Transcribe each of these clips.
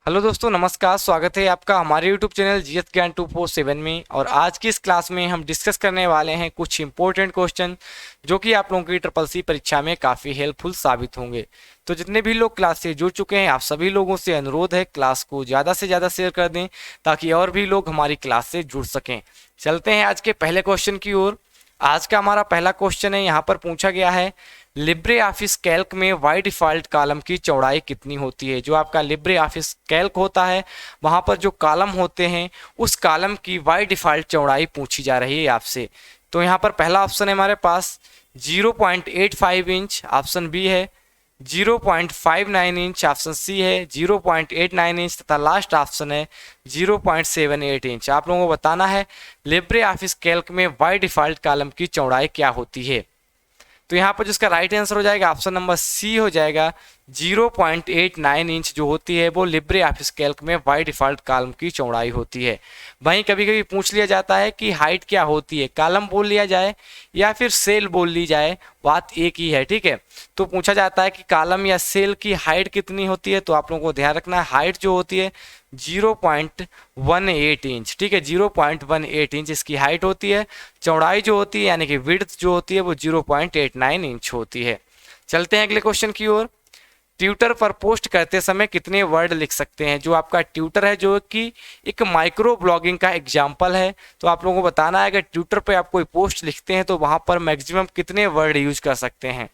Hello दोस्तों, नमस्कार। स्वागत है आपका हमारे यूट्यूब चैनल जीएस ज्ञान 247 में। और आज की इस क्लास में हम डिस्कस करने वाले हैं कुछ इंपॉर्टेंट क्वेश्चन जो कि आप लोगों की ट्रिपल सी परीक्षा में काफ़ी हेल्पफुल साबित होंगे। तो जितने भी लोग क्लास से जुड़ चुके हैं, आप सभी लोगों से अनुरोध है क्लास को ज़्यादा से ज़्यादा शेयर कर दें ताकि और भी लोग हमारी क्लास से जुड़ सकें। चलते हैं आज के पहले क्वेश्चन की ओर। आज का हमारा पहला क्वेश्चन है, यहाँ पर पूछा गया है लिब्रे ऑफिस कैल्क में बाय डिफ़ॉल्ट कॉलम की चौड़ाई कितनी होती है। जो आपका लिब्रे ऑफिस कैल्क होता है वहाँ पर जो कॉलम होते हैं उस कॉलम की बाय डिफ़ॉल्ट चौड़ाई पूछी जा रही है आपसे। तो यहाँ पर पहला ऑप्शन है हमारे पास 0.85 इंच, ऑप्शन बी है 0.59 इंच, ऑप्शन सी है 0.89 इंच तथा लास्ट ऑप्शन है 0.78 इंच। आप लोगों को बताना है लिब्रे ऑफिस कैल्क में बाय डिफ़ॉल्ट कॉलम की चौड़ाई क्या होती है। तो यहाँ पर जिसका राइट आंसर हो जाएगा ऑप्शन नंबर सी हो जाएगा। 0.89 इंच जो होती है वो लिब्रे ऑफिस कैल्क में बाय डिफ़ॉल्ट कॉलम की चौड़ाई होती है। वहीं कभी कभी पूछ लिया जाता है कि हाइट क्या होती है, कॉलम बोल लिया जाए या फिर सेल बोल ली जाए, बात एक ही है। ठीक है, तो पूछा जाता है कि कॉलम या सेल की हाइट कितनी होती है। तो आप लोगों को ध्यान रखना है हाइट जो होती है 0.18 इंच। ठीक है, 0.18 इंच इसकी हाइट होती है। चौड़ाई जो होती है यानी कि विड्थ जो होती है वो 0.89 इंच होती है। चलते हैं अगले क्वेश्चन की ओर। ट्विटर पर पोस्ट करते समय कितने वर्ड लिख सकते हैं। जो आपका ट्विटर है जो कि एक माइक्रो ब्लॉगिंग का एग्जाम्पल है, तो आप लोगों को बताना है अगर ट्विटर पर आप कोई पोस्ट लिखते हैं तो वहां पर मैक्सिमम कितने वर्ड यूज कर सकते हैं।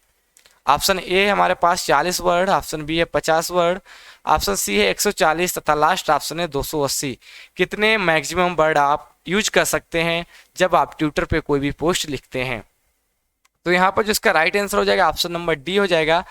ऑप्शन ए हमारे पास 40 वर्ड, ऑप्शन बी है 50 वर्ड, ऑप्शन सी है 140 तथा लास्ट ऑप्शन है 280। कितने मैक्सिमम वर्ड आप यूज कर सकते हैं जब आप ट्विटर पे कोई भी पोस्ट लिखते हैं। तो यहाँ पर जिसका राइट आंसर हो जाएगा ऑप्शन नंबर डी हो जाएगा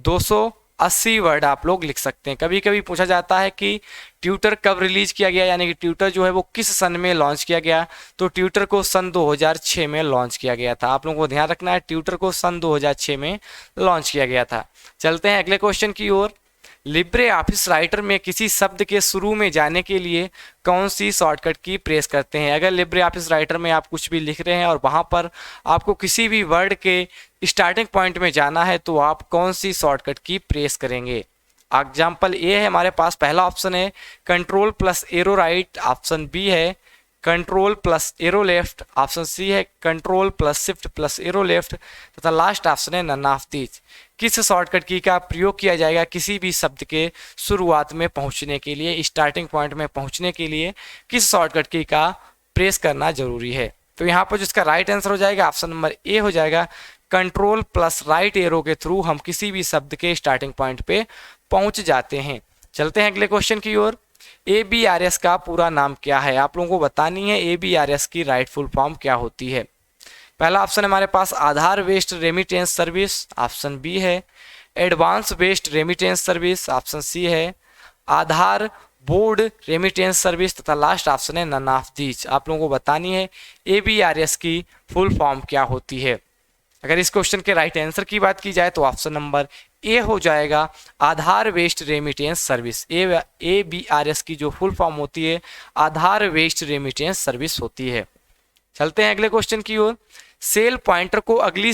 280 वर्ड आप लोग लिख सकते हैं। कभी कभी पूछा जाता है कि ट्विटर कब रिलीज किया गया, यानी कि ट्विटर जो है वो किस सन में लॉन्च किया गया। तो ट्विटर को सन 2006 में लॉन्च किया गया था। आप लोगों को ध्यान रखना है ट्विटर को सन 2006 में लॉन्च किया गया था। चलते हैं अगले क्वेश्चन की ओर। लिब्रे ऑफिस राइटर में किसी शब्द के शुरू में जाने के लिए कौन सी शॉर्टकट की प्रेस करते हैं। अगर लिब्रे ऑफिस राइटर में आप कुछ भी लिख रहे हैं और वहां पर आपको किसी भी वर्ड के स्टार्टिंग पॉइंट में जाना है तो आप कौन सी शॉर्टकट की प्रेस करेंगे। एग्जाम्पल ए है हमारे पास, पहला ऑप्शन है control plus arrow right, option B है control plus arrow left, option C है control plus shift plus arrow left तथा लास्ट ऑप्शन है नन ऑफ दीज। किस शॉर्टकट की का प्रयोग किया जाएगा किसी भी शब्द के शुरुआत में पहुंचने के लिए, स्टार्टिंग पॉइंट में पहुंचने के लिए किस शॉर्टकट की का प्रेस करना जरूरी है। तो यहाँ पर जिसका राइट आंसर हो जाएगा ऑप्शन नंबर ए हो जाएगा कंट्रोल प्लस राइट एरो के थ्रू हम किसी भी शब्द के स्टार्टिंग पॉइंट पे पहुंच जाते हैं। चलते हैं अगले क्वेश्चन की ओर। ABRS का पूरा नाम क्या है। आप लोगों को बतानी है ABRS की राइट फुल फॉर्म क्या होती है। पहला ऑप्शन हमारे पास Aadhaar based remittance service, option B है advance based remittance service, option C है आधार बोर्ड रेमिटेंस सर्विस तथा लास्ट ऑप्शन है नन ऑफ दीज। आप लोगों को बतानी है ABRS की फुल फॉर्म क्या होती है। अगर इस क्वेश्चन के राइट आंसर की बात की जाए तो ऑप्शन नंबर ए हो जाएगा आधार बेस्ड रेमिटेंस सर्विस। ABRS की जो फुल फॉर्म होती है आधार बेस्ड रेमिटेंस सर्विस होती है। चलते हैं अगले क्वेश्चन की ओर। सेल पॉइंटर को अगली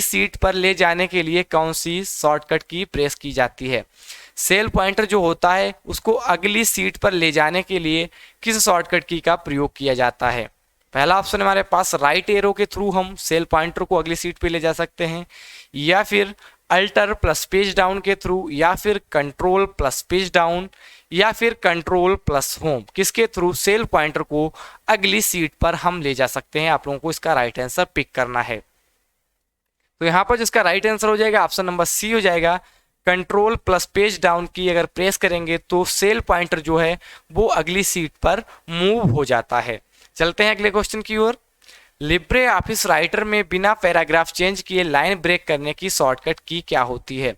सीट पर ले जाने के लिए कौन सी शॉर्टकट की प्रेस की जाती है। सेल पॉइंटर जो होता है उसको अगली सीट पर ले जाने के लिए किस शॉर्टकट की का प्रयोग किया जाता है। पहला ऑप्शन हमारे पास राइट एरो के थ्रू हम सेल पॉइंटर को अगली सीट पे ले जा सकते हैं, या फिर अल्टर प्लस पेज डाउन के थ्रू, या फिर कंट्रोल प्लस पेज डाउन, या फिर कंट्रोल प्लस होम। किसके थ्रू सेल पॉइंटर को अगली सीट पर हम ले जा सकते हैं। आप लोगों को इसका राइट आंसर पिक करना है। तो यहाँ पर जिसका राइट आंसर हो जाएगा ऑप्शन नंबर सी हो जाएगा कंट्रोल प्लस पेज डाउन की अगर प्रेस करेंगे तो सेल पॉइंटर जो है वो अगली सीट पर मूव हो जाता है। चलते हैं अगले क्वेश्चन की ओर। लिब्रे ऑफिस राइटर में बिना पैराग्राफ चेंज किए लाइन ब्रेक करने की शॉर्टकट की क्या होती है।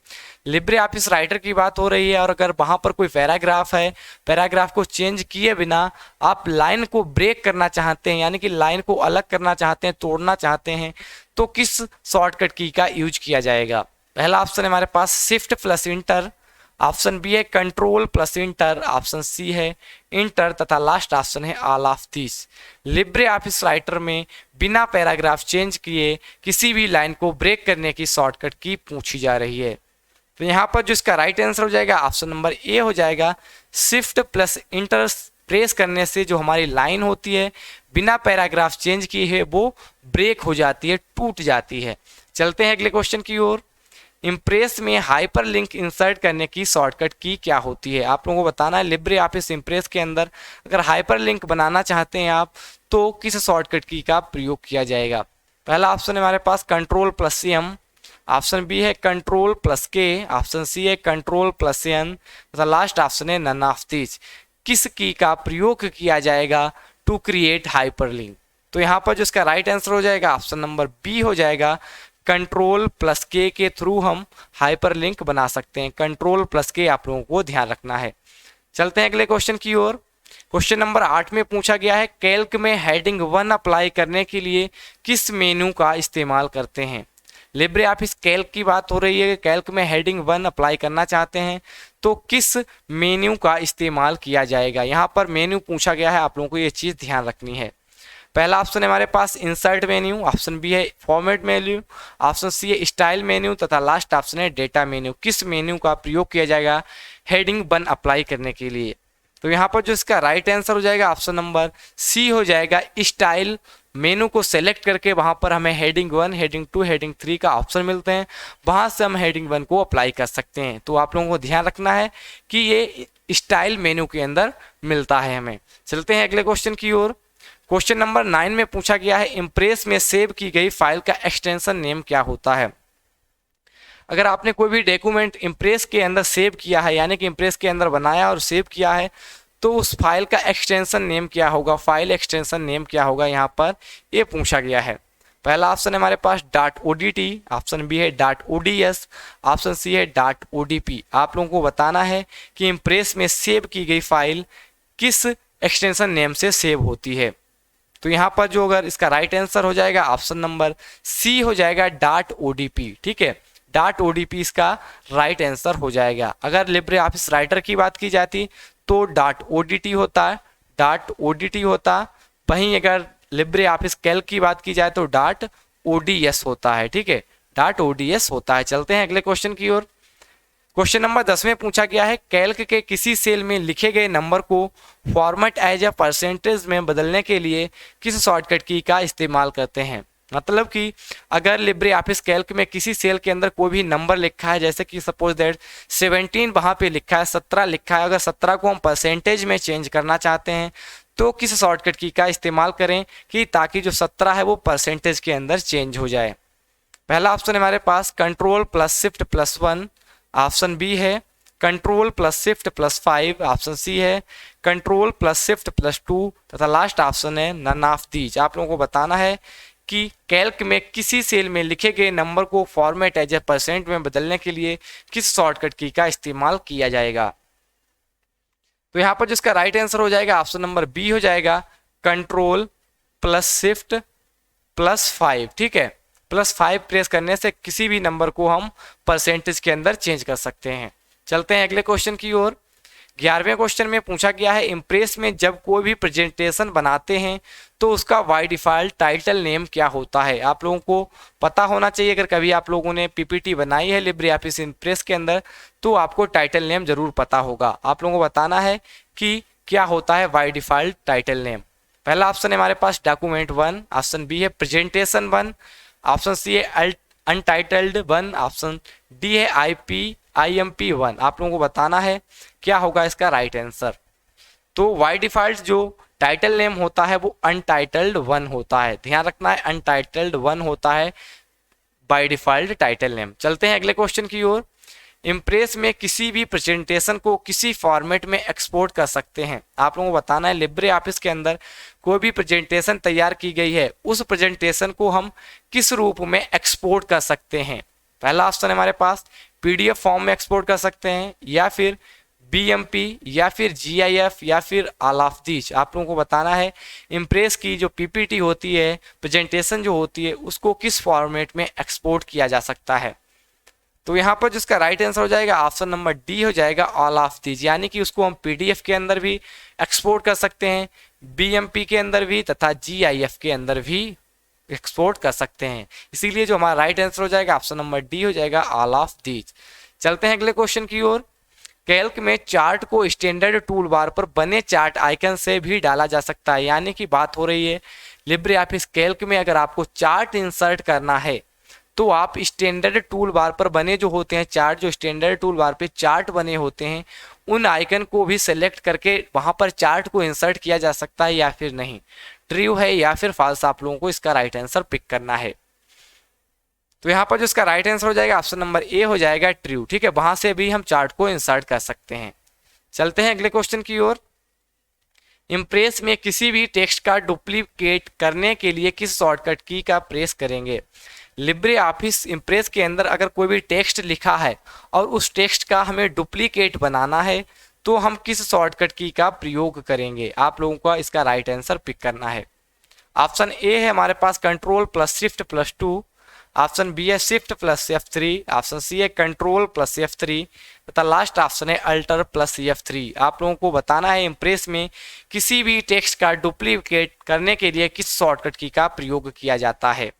लिब्रे ऑफिस राइटर की बात हो रही है और अगर वहां पर कोई पैराग्राफ है, पैराग्राफ को चेंज किए बिना आप लाइन को ब्रेक करना चाहते हैं, यानी कि लाइन को अलग करना चाहते हैं, तोड़ना चाहते हैं, तो किस शॉर्टकट की का यूज किया जाएगा। पहला ऑप्शन है हमारे पास shift plus enter, option B है control plus enter, option C है इंटर तथा लास्ट ऑप्शन है all of this. Libre Office Writer में बिना पैराग्राफ चेंज किए किसी भी लाइन को ब्रेक करने की शॉर्टकट की पूछी जा रही है। तो यहाँ पर जो इसका राइट आंसर हो जाएगा ऑप्शन नंबर ए हो जाएगा। शिफ्ट प्लस इंटर प्रेस करने से जो हमारी लाइन होती है बिना पैराग्राफ चेंज किए है वो ब्रेक हो जाती है, टूट जाती है। चलते हैं अगले क्वेश्चन की ओर। इम्प्रेस में हाइपर लिंक इंसर्ट करने की शॉर्टकट की क्या होती है? आप लोगों को बताना है लिब्रे ऑफिस इम्प्रेस के अंदर अगर हाइपर लिंक बनाना चाहते हैं आप तो किस शॉर्टकट की का प्रयोग किया जाएगा? पहला ऑप्शन है हमारे पास control plus M, option B है control plus K, option C है कंट्रोल प्लस एन तथा लास्ट ऑप्शन है नन ऑफ दीज। किस की का प्रयोग किया जाएगा टू क्रिएट हाइपरलिंक? तो यहाँ पर जो इसका राइट आंसर हो जाएगा ऑप्शन नंबर बी हो जाएगा। कंट्रोल प्लस के थ्रू हम हाइपरलिंक बना सकते हैं। कंट्रोल प्लस के आप लोगों को ध्यान रखना है। चलते हैं अगले क्वेश्चन की ओर। क्वेश्चन नंबर 8 में पूछा गया है कैल्क में हेडिंग 1 अप्लाई करने के लिए किस मेनू का इस्तेमाल करते हैं? लिब्रे ऑफिस कैल्क की बात हो रही है। कैल्क में हेडिंग 1 अप्लाई करना चाहते हैं तो किस मेन्यू का इस्तेमाल किया जाएगा? यहाँ पर मेन्यू पूछा गया है, आप लोगों को ये चीज़ ध्यान रखनी है। पहला ऑप्शन है हमारे पास इंसर्ट मेन्यू, ऑप्शन बी है फॉर्मेट मेन्यू, ऑप्शन सी है स्टाइल मेन्यू तथा लास्ट ऑप्शन है डेटा मेन्यू। किस मेन्यू का प्रयोग किया जाएगा हेडिंग 1 अप्लाई करने के लिए? तो यहाँ पर जो इसका राइट आंसर हो जाएगा ऑप्शन नंबर सी हो जाएगा। स्टाइल मेनू को सेलेक्ट करके वहाँ पर हमें हेडिंग 1, हेडिंग 2, हेडिंग 3 का ऑप्शन मिलते हैं, वहाँ से हम हेडिंग 1 को अप्लाई कर सकते हैं। तो आप लोगों को ध्यान रखना है कि ये स्टाइल मेनू के अंदर मिलता है हमें। चलते हैं अगले क्वेश्चन की ओर। क्वेश्चन नंबर 9 में पूछा गया है इम्प्रेस में सेव की गई फाइल का एक्सटेंशन नेम क्या होता है? अगर आपने कोई भी डॉक्यूमेंट इम्प्रेस के अंदर सेव किया है यानी कि इम्प्रेस के अंदर बनाया और सेव किया है तो उस फाइल का एक्सटेंशन नेम क्या होगा? फाइल एक्सटेंशन नेम क्या होगा? यहाँ पर ये पूछा गया है। पहला ऑप्शन है हमारे पास .odt, ऑप्शन बी है .ods, ऑप्शन सी है .odp। आप लोगों को बताना है कि इम्प्रेस में सेव की गई फाइल किस एक्सटेंशन नेम से सेव होती है। तो यहाँ पर जो अगर इसका राइट आंसर हो जाएगा ऑप्शन नंबर सी हो जाएगा .odp। ठीक है, .odp इसका राइट आंसर हो जाएगा। अगर लिब्रे ऑफिस राइटर की बात की जाती तो .odt होता है, .odt होता। वहीं अगर लिब्रे ऑफिस कैल्क की बात की जाए तो .ods होता है। ठीक है, .ods होता है। चलते हैं अगले क्वेश्चन की ओर। क्वेश्चन नंबर 10 में पूछा गया है कैल्क के किसी सेल में लिखे गए नंबर को फॉर्मेट एज ए परसेंटेज में बदलने के लिए किस शॉर्टकट की का इस्तेमाल करते हैं? मतलब कि अगर लिब्रे ऑफिस कैल्क में किसी सेल के अंदर कोई भी नंबर लिखा है, जैसे कि सपोज दैट 17 वहाँ पे लिखा है, 17 लिखा है, अगर 17 को हम परसेंटेज में चेंज करना चाहते हैं तो किस शॉर्टकट की का इस्तेमाल करें कि ताकि जो 17 है वो परसेंटेज के अंदर चेंज हो जाए? पहला ऑप्शन हमारे पास control plus shift plus 1, option B है control plus shift plus 5, option C है कंट्रोल प्लस शिफ्ट प्लस 2 तथा लास्ट ऑप्शन है नन ऑफ दीज। आप लोगों को बताना है कि कैल्क में किसी सेल में लिखे गए नंबर को फॉर्मेट एज ए परसेंट में बदलने के लिए किस शॉर्टकट की का इस्तेमाल किया जाएगा। तो यहाँ पर जिसका राइट आंसर हो जाएगा ऑप्शन नंबर बी हो जाएगा कंट्रोल प्लस शिफ्ट प्लस 5। ठीक है, प्लस 5 प्रेस करने से किसी भी नंबर को हम परसेंटेज के अंदर चेंज कर सकते हैं। चलते हैं अगले क्वेश्चन की ओर। 11वें क्वेश्चन में पूछा गया है इम्प्रेस में जब कोई भी प्रेजेंटेशन बनाते हैं तो उसका बाय डिफ़ॉल्ट टाइटल नेम क्या होता है? आप लोगों को पता होना चाहिए। अगर कभी आप लोगों ने पीपीटी बनाई है लिब्रे ऑफिस इम्प्रेस के अंदर तो आपको टाइटल नेम जरूर पता होगा। आप लोगों को बताना है कि क्या होता है बाय डिफ़ॉल्ट टाइटल नेम। पहला ऑप्शन है हमारे पास डॉक्यूमेंट 1, ऑप्शन बी है प्रेजेंटेशन 1, ऑप्शन सी है अनटाइटल्ड 1, ऑप्शन डी है IMP 1। आप लोगों को बताना है क्या होगा इसका राइट आंसर। तो बाय डिफ़ॉल्ट जो टाइटल नेम होता है वो अनटाइटल्ड 1 होता है। ध्यान रखना है, अनटाइटल्ड 1 होता है बाय डिफ़ॉल्ट टाइटल नेम। चलते हैं अगले क्वेश्चन की ओर। इम्प्रेस में किसी भी प्रेजेंटेशन को किसी फॉर्मेट में एक्सपोर्ट कर सकते हैं। आप लोगों को बताना है लिब्रे ऑफिस के अंदर कोई भी प्रेजेंटेशन तैयार की गई है उस प्रेजेंटेशन को हम किस रूप में एक्सपोर्ट कर सकते हैं। पहला ऑप्शन है हमारे पास PDF फॉर्म में एक्सपोर्ट कर सकते हैं, या फिर BMP, या फिर GIF, या फिर ऑल ऑफ दीज। आप लोगों को बताना है इम्प्रेस की जो PPT होती है, प्रेजेंटेशन जो होती है, उसको किस फॉर्मेट में एक्सपोर्ट किया जा सकता है। तो यहाँ पर जिसका राइट आंसर हो जाएगा ऑप्शन नंबर डी हो जाएगा ऑल ऑफ दीज, यानी कि उसको हम PDF के अंदर भी एक्सपोर्ट कर सकते हैं, BMP के अंदर भी तथा GIF के अंदर भी एक्सपोर्ट कर सकते हैं। इसीलिए जो हमारा राइट आंसर हो जाएगा ऑप्शन नंबर डी हो जाएगा ऑल ऑफ दीज। चलते हैं अगले क्वेश्चन की ओर। कैल्क में चार्ट को स्टैंडर्ड टूल बार पर बने चार्ट आइकन से भी डाला जा सकता है, यानी कि बात हो रही है लिब्रे ऑफिस कैल्क में अगर आपको चार्ट इंसर्ट करना है तो आप स्टैंडर्ड टूल बार पर बने जो होते हैं चार्ट, जो स्टैंडर्ड टूल बार पे चार्ट बने होते हैं उन आइकन को भी सेलेक्ट करके वहां पर चार्ट को इंसर्ट किया जा सकता है या फिर नहीं। ट्रू है या फिर फॉल्स, आप लोगों को इसका राइट आंसर पिक करना है। तो यहाँ पर जो इसका राइट आंसर हो जाएगा ऑप्शन नंबर ए हो जाएगा ट्रू। ठीक है, वहां से भी हम चार्ट को इंसर्ट कर सकते हैं। चलते हैं अगले क्वेश्चन की ओर। इम्प्रेस में किसी भी टेक्स्ट का डुप्लीकेट करने के लिए किस शॉर्टकट की का प्रेस करेंगे। लिब्रे ऑफिस इम्प्रेस के अंदर अगर कोई भी टेक्स्ट लिखा है और उस टेक्स्ट का हमें डुप्लीकेट बनाना है तो हम किस शॉर्टकट की का प्रयोग करेंगे। आप लोगों का इसका राइट आंसर पिक करना है। ऑप्शन ए है हमारे पास control plus shift plus 2, option B है shift plus F3, option C है कंट्रोल प्लस F3 तथा लास्ट ऑप्शन है अल्टर प्लस F3। आप लोगों को बताना है इम्प्रेस में किसी भी टेक्स्ट का डुप्लीकेट करने के लिए किस शॉर्टकट की का प्रयोग किया जाता है।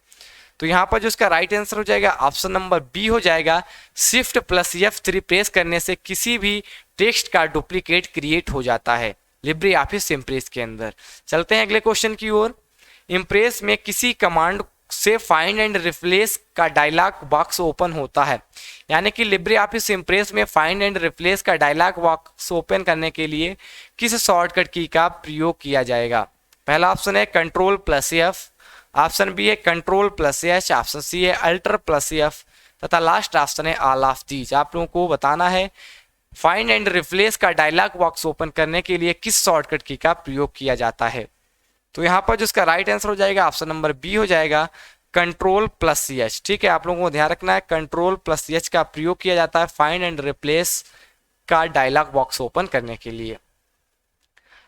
तो यहाँ पर जो इसका राइट आंसर हो जाएगा ऑप्शन नंबर बी हो जाएगा, शिफ्ट प्लस F3 प्रेस करने से किसी भी टेक्स्ट का डुप्लीकेट क्रिएट हो जाता है लिब्रे ऑफिस इम्प्रेस के अंदर। चलते हैं अगले क्वेश्चन की ओर। इम्प्रेस में किसी कमांड से फाइंड एंड रिप्लेस का डायलॉग बॉक्स ओपन होता है, यानी कि लिब्रे ऑफिस इम्प्रेस में फाइंड एंड रिप्लेस का डायलॉग बॉक्स ओपन करने के लिए किस शॉर्टकट की का प्रयोग किया जाएगा। पहला ऑप्शन है control plus F, option B है control plus H, option C है अल्टर प्लस F तथा लास्ट ऑप्शन है ऑल ऑफ दीज। आप लोगों को बताना है फाइंड एंड रिप्लेस का डायलॉग बॉक्स ओपन करने के लिए किस शॉर्टकट की का प्रयोग किया जाता है। तो यहाँ पर जो इसका राइट आंसर हो जाएगा ऑप्शन नंबर बी हो जाएगा कंट्रोल प्लस H। ठीक है, आप लोगों को ध्यान रखना है कंट्रोल प्लस H का प्रयोग किया जाता है फाइंड एंड रिप्लेस का डायलॉग बॉक्स ओपन करने के लिए।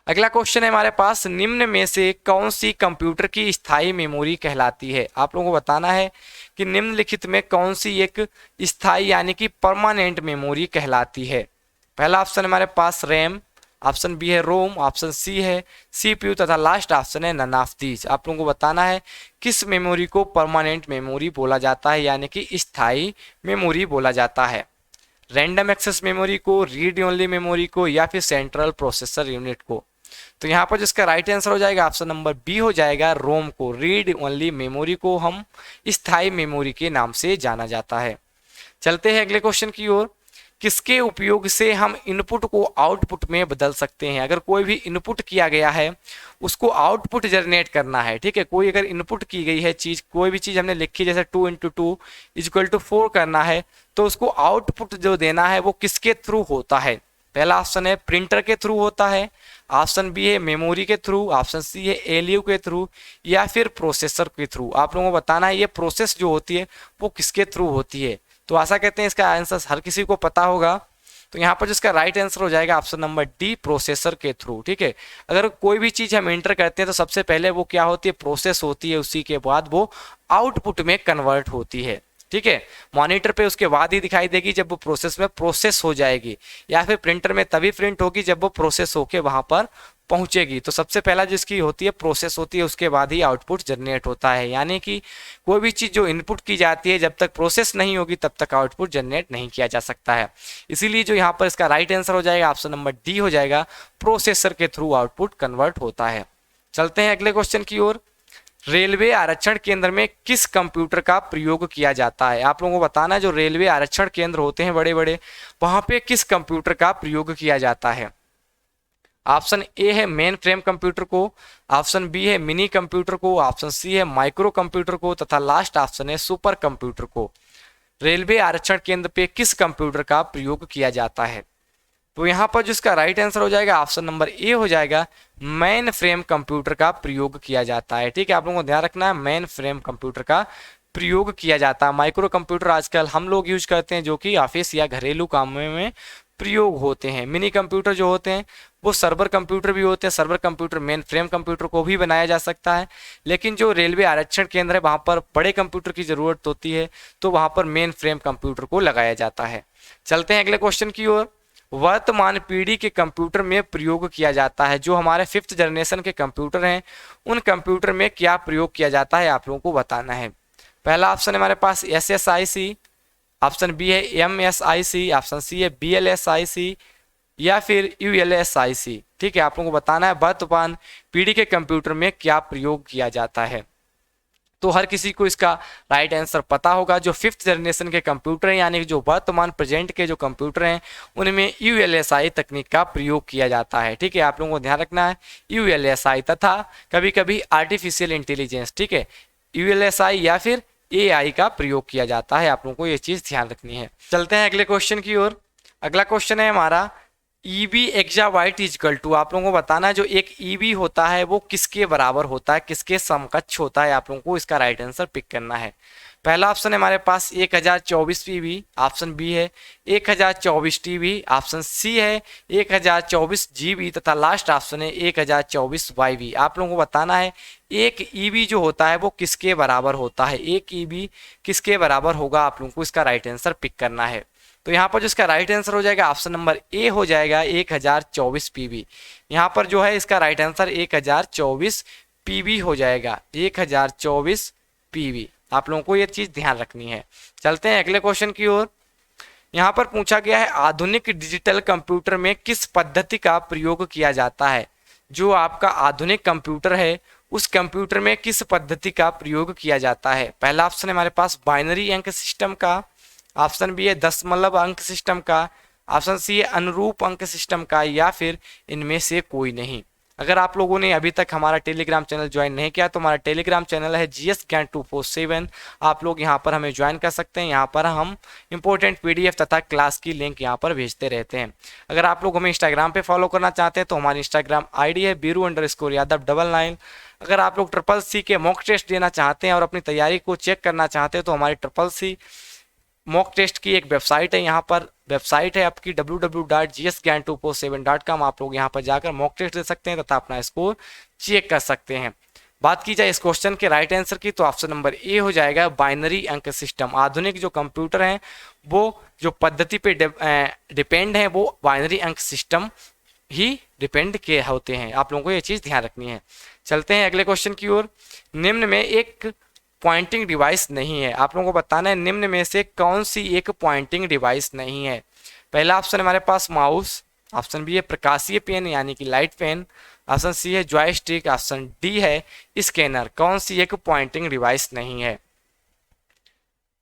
अगला क्वेश्चन है हमारे पास, निम्न में से कौन सी कंप्यूटर की स्थायी मेमोरी कहलाती है। आप लोगों को बताना है कि निम्नलिखित में कौन सी एक स्थायी यानी कि परमानेंट मेमोरी कहलाती है। पहला ऑप्शन हमारे पास रैम, ऑप्शन बी है रोम, ऑप्शन सी है CPU तथा लास्ट ऑप्शन है नन ऑफ दीज। आप लोगों को बताना है किस मेमोरी को परमानेंट मेमोरी बोला जाता है यानी कि स्थायी मेमोरी बोला जाता है। रैंडम एक्सेस मेमोरी को, रीड ओनली मेमोरी को या फिर सेंट्रल प्रोसेसर यूनिट को। तो यहाँ पर जिसका राइट आंसर हो जाएगा ऑप्शन नंबर बी हो जाएगा रोम को। रीड ओनली मेमोरी को हम स्थायी मेमोरी के नाम से जाना जाता है। चलते हैं अगले क्वेश्चन की ओर। किसके उपयोग से हम इनपुट को आउटपुट में बदल सकते हैं। अगर कोई भी इनपुट किया गया है उसको आउटपुट जनरेट करना है। ठीक है, कोई अगर इनपुट की गई है चीज, कोई भी चीज हमने लिखी जैसे 2 × 2 = 4 करना है तो उसको आउटपुट जो देना है वो किसके थ्रू होता है। पहला ऑप्शन है प्रिंटर के थ्रू होता है, ऑप्शन बी है मेमोरी के थ्रू, ऑप्शन सी है ALU के थ्रू या फिर प्रोसेसर के थ्रू। आप लोगों को बताना है ये प्रोसेस जो होती है वो किसके थ्रू होती है। तो आशा करते हैं इसका आंसर हर किसी को पता होगा। तो यहाँ पर जिसका राइट आंसर हो जाएगा ऑप्शन नंबर डी प्रोसेसर के थ्रू। ठीक है, अगर कोई भी चीज हम एंटर करते हैं तो सबसे पहले वो क्या होती है प्रोसेस होती है, उसी के बाद वो आउटपुट में कन्वर्ट होती है। ठीक है, मॉनिटर पे उसके बाद ही दिखाई देगी जब वो प्रोसेस में प्रोसेस हो जाएगी, या फिर प्रिंटर में तभी प्रिंट होगी जब वो प्रोसेस होके वहां पर पहुंचेगी। तो सबसे पहला जिसकी होती है प्रोसेस होती है, उसके बाद ही आउटपुट जनरेट होता है। यानी कि कोई भी चीज जो इनपुट की जाती है जब तक प्रोसेस नहीं होगी तब तक आउटपुट जनरेट नहीं किया जा सकता है। इसीलिए जो यहाँ पर इसका राइट आंसर हो जाएगा ऑप्शन नंबर डी हो जाएगा, प्रोसेसर के थ्रू आउटपुट कन्वर्ट होता है। चलते हैं अगले क्वेश्चन की ओर। रेलवे आरक्षण केंद्र में किस कंप्यूटर का प्रयोग किया जाता है। आप लोगों को बताना है जो रेलवे आरक्षण केंद्र होते हैं बड़े बड़े, वहां पे किस कंप्यूटर का प्रयोग किया जाता है। ऑप्शन ए है मेन फ्रेम कंप्यूटर को, ऑप्शन बी है मिनी कंप्यूटर को, ऑप्शन सी है माइक्रो कंप्यूटर को तथा लास्ट ऑप्शन है सुपर कंप्यूटर को। रेलवे आरक्षण केंद्र पे किस कंप्यूटर का प्रयोग किया जाता है। तो यहाँ पर जिसका राइट आंसर हो जाएगा ऑप्शन नंबर ए हो जाएगा, मेन फ्रेम कंप्यूटर का प्रयोग किया जाता है। ठीक है, आप लोगों को ध्यान रखना है मेन फ्रेम कंप्यूटर का प्रयोग किया जाता है। माइक्रो कंप्यूटर आजकल हम लोग यूज करते हैं जो कि ऑफिस या घरेलू कामों में प्रयोग होते हैं। मिनी कंप्यूटर जो होते हैं वो सर्वर कंप्यूटर भी होते हैं। Server computer main frame computer को भी बनाया जा सकता है, लेकिन जो रेलवे आरक्षण केंद्र है वहां पर बड़े कंप्यूटर की जरूरत होती है तो वहां पर मेन फ्रेम कंप्यूटर को लगाया जाता है। चलते हैं अगले क्वेश्चन की ओर। वर्तमान पीढ़ी के कंप्यूटर में प्रयोग किया जाता है, जो हमारे 5th जनरेशन के कंप्यूटर हैं उन कंप्यूटर में क्या प्रयोग किया जाता है आप लोगों को बताना है। पहला ऑप्शन है हमारे पास SSIC, ऑप्शन बी है MSIC, ऑप्शन सी है BLSIC या फिर ULSIC। ठीक है, आप लोगों को बताना है वर्तमान पीढ़ी के कंप्यूटर में क्या प्रयोग किया जाता है। तो हर किसी को इसका राइट आंसर पता होगा। जो 5th जनरेशन के कंप्यूटर हैं, यानी कि जो वर्तमान प्रेजेंट के जो कंप्यूटर हैं, उनमें ULSI तकनीक का प्रयोग किया जाता है। ठीक है, आप लोगों को ध्यान रखना है ULSI तथा कभी कभी आर्टिफिशियल इंटेलिजेंस, ठीक है, ULSI या फिर AI का प्रयोग किया जाता है। आप लोगों को ये चीज़ ध्यान रखनी है। चलते हैं अगले क्वेश्चन की ओर। अगला क्वेश्चन है हमारा EB एक्जावाइट इजकल टू। आप लोगों को बताना है जो एक EB होता है वो किसके बराबर होता है, किसके समकक्ष होता है। आप लोगों को इसका राइट आंसर पिक करना है। पहला ऑप्शन है हमारे पास 1024 PB, ऑप्शन बी है 1024 TB, ऑप्शन सी है 1024 GB तथा लास्ट ऑप्शन है 1024 YB। आप लोगों को बताना है एक EB जो होता है वो किसके बराबर होता है, एक EB किसके बराबर होगा। आप लोगों को इसका राइट आंसर पिक करना है। तो यहाँ पर जो इसका राइट आंसर हो जाएगा ऑप्शन नंबर ए हो जाएगा 1024 PB। यहाँ पर जो है इसका राइट आंसर 1024 PB हो जाएगा, 1024 PB। आप लोगों को ये चीज़ ध्यान रखनी है। चलते हैं अगले क्वेश्चन की ओर। यहाँ पर पूछा गया है आधुनिक डिजिटल कंप्यूटर में किस पद्धति का प्रयोग किया जाता है। जो आपका आधुनिक कंप्यूटर है उस कंप्यूटर में किस पद्धति का प्रयोग किया जाता है। पहला ऑप्शन है हमारे पास बाइनरी अंक सिस्टम का, ऑप्शन बी है दशमलव अंक सिस्टम का, ऑप्शन सी है अनुरूप अंक सिस्टम का या फिर इनमें से कोई नहीं। अगर आप लोगों ने अभी तक हमारा टेलीग्राम चैनल ज्वाइन नहीं किया तो हमारा टेलीग्राम चैनल है GS ज्ञान 247। आप लोग यहां पर हमें ज्वाइन कर सकते हैं। यहां पर हम इंपॉर्टेंट PDF तथा क्लास की लिंक यहां पर भेजते रहते हैं। अगर आप लोग हमें इंस्टाग्राम पे फॉलो करना चाहते हैं तो हमारी इंस्टाग्राम ID है biru_yadav99। अगर आप लोग CCC के मॉक टेस्ट देना चाहते हैं और अपनी तैयारी को चेक करना चाहते हैं तो हमारी CCC मॉक टेस्ट की एक वेबसाइट है। यहाँ पर वेबसाइट है आपकी www.gsgyan247.com। आप लोग यहाँ पर जाकर मॉक टेस्ट दे सकते हैं तथा अपना स्कोर चेक कर सकते हैं। बात की जाए इस क्वेश्चन के राइट आंसर की तो ऑप्शन नंबर ए हो जाएगा बाइनरी अंक सिस्टम। आधुनिक जो कंप्यूटर हैं वो जो पद्धति पे डिपेंड है वो बाइनरी अंक सिस्टम ही डिपेंड के होते हैं। आप लोगों को ये चीज़ ध्यान रखनी है। चलते हैं अगले क्वेश्चन की ओर। निम्न में एक पॉइंटिंग डिवाइस नहीं है। आप लोगों को बताना है निम्न में से कौन सी एक पॉइंटिंग डिवाइस नहीं है। पहला ऑप्शन हमारे पास माउस, ऑप्शन बी है प्रकाशीय पेन यानी कि लाइट पेन, ऑप्शन सी है जॉयस्टिक, ऑप्शन डी है स्कैनर। कौन सी एक पॉइंटिंग डिवाइस नहीं है।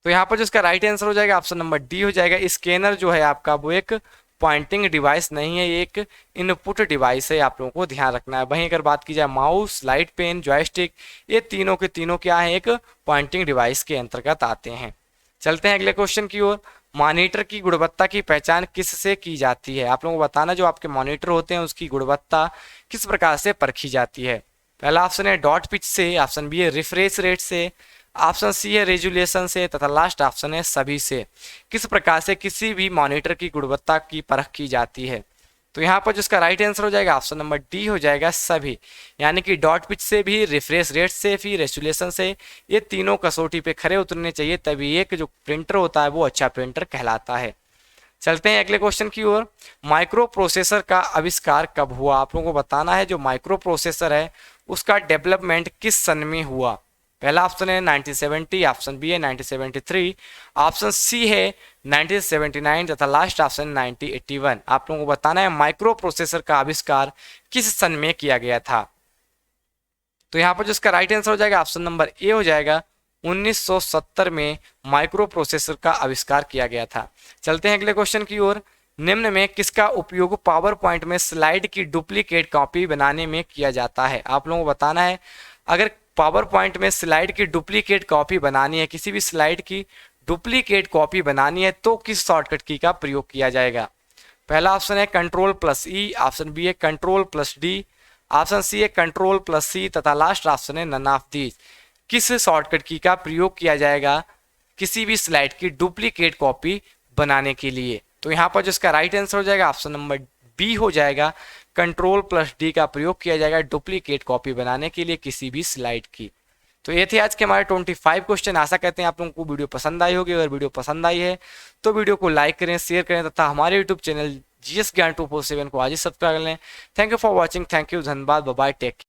तो यहाँ पर जो इसका राइट आंसर हो जाएगा ऑप्शन नंबर डी हो जाएगा। स्कैनर जो है आपका वो एक पॉइंटिंग डिवाइस नहीं है, एक इनपुट डिवाइस है। आप लोगों को ध्यान रखना है। वहीं अगर बात की जाए माउस, लाइट पेन, जॉयस्टिक, ये तीनों के तीनों क्या है, एक पॉइंटिंग डिवाइस के अंतर्गत आते हैं। चलते हैं अगले क्वेश्चन की ओर। मॉनिटर की गुणवत्ता की पहचान किससे की जाती है। आप लोगों को बताना जो आपके मॉनिटर होते हैं उसकी गुणवत्ता किस प्रकार से परखी जाती है। पहला ऑप्शन है डॉट पिच से, ऑप्शन बी है रिफ्रेश रेट से, ऑप्शन सी है रेजुलेशन से तथा लास्ट ऑप्शन है सभी से। किस प्रकार से किसी भी मॉनिटर की गुणवत्ता की परख की जाती है। तो यहाँ पर जो इसका राइट आंसर हो जाएगा ऑप्शन नंबर डी हो जाएगा सभी, यानी कि डॉट पिच से भी, रिफ्रेश रेट से भी, रेजुलेशन से, ये तीनों कसौटी पे खरे उतरने चाहिए तभी एक जो प्रिंटर होता है वो अच्छा प्रिंटर कहलाता है। चलते हैं अगले क्वेश्चन की ओर। माइक्रो प्रोसेसर का आविष्कार कब हुआ। आप लोगों को बताना है जो माइक्रो प्रोसेसर है उसका डेवलपमेंट किस सन में हुआ। पहला ऑप्शन है 1970, ऑप्शन बी है 1973, ऑप्शन सी है 1979 तथा लास्ट ऑप्शन 1981। आप लोगों को बताना है माइक्रो प्रोसेसर का आविष्कार किस सन में किया गया था। तो यहाँ पर जो इसका राइट आंसर हो जाएगा ऑप्शन नंबर ए हो जाएगा 1970 में माइक्रो प्रोसेसर का आविष्कार किया गया था। चलते हैं अगले क्वेश्चन की ओर। निम्न में किसका उपयोग पावर पॉइंट में स्लाइड की डुप्लीकेट कॉपी बनाने में किया जाता है। आप लोगों को बताना है अगर पावर पॉइंट में स्लाइड की डुप्लीकेट कॉपी बनानी है, किसी भी स्लाइड की डुप्लीकेट कॉपी बनानी है तो किस शॉर्टकट की का प्रयोग किया जाएगा। पहला ऑप्शन है Ctrl+E, ऑप्शन बी है Ctrl+D, ऑप्शन सी है Ctrl+C तथा लास्ट ऑप्शन है नन ऑफ दीज। किस शॉर्टकट की का प्रयोग किया जाएगा किसी भी स्लाइड की डुप्लीकेट कॉपी बनाने के लिए। तो यहाँ पर जो इसका राइट आंसर हो जाएगा ऑप्शन नंबर बी हो जाएगा Ctrl+D का प्रयोग किया जाएगा डुप्लीकेट कॉपी बनाने के लिए किसी भी स्लाइड की। तो ये थे आज के हमारे 25 क्वेश्चन। आशा करते हैं आप लोगों को वीडियो पसंद आई होगी। अगर वीडियो पसंद आई है तो वीडियो को लाइक करें, शेयर करें तथा हमारे यूट्यूब चैनल GS ज्ञान 247 को आज ही सब्सक्राइब कर लें। Thank you for watching. Thank you, धन्यवाद, बाय बाय, टेक।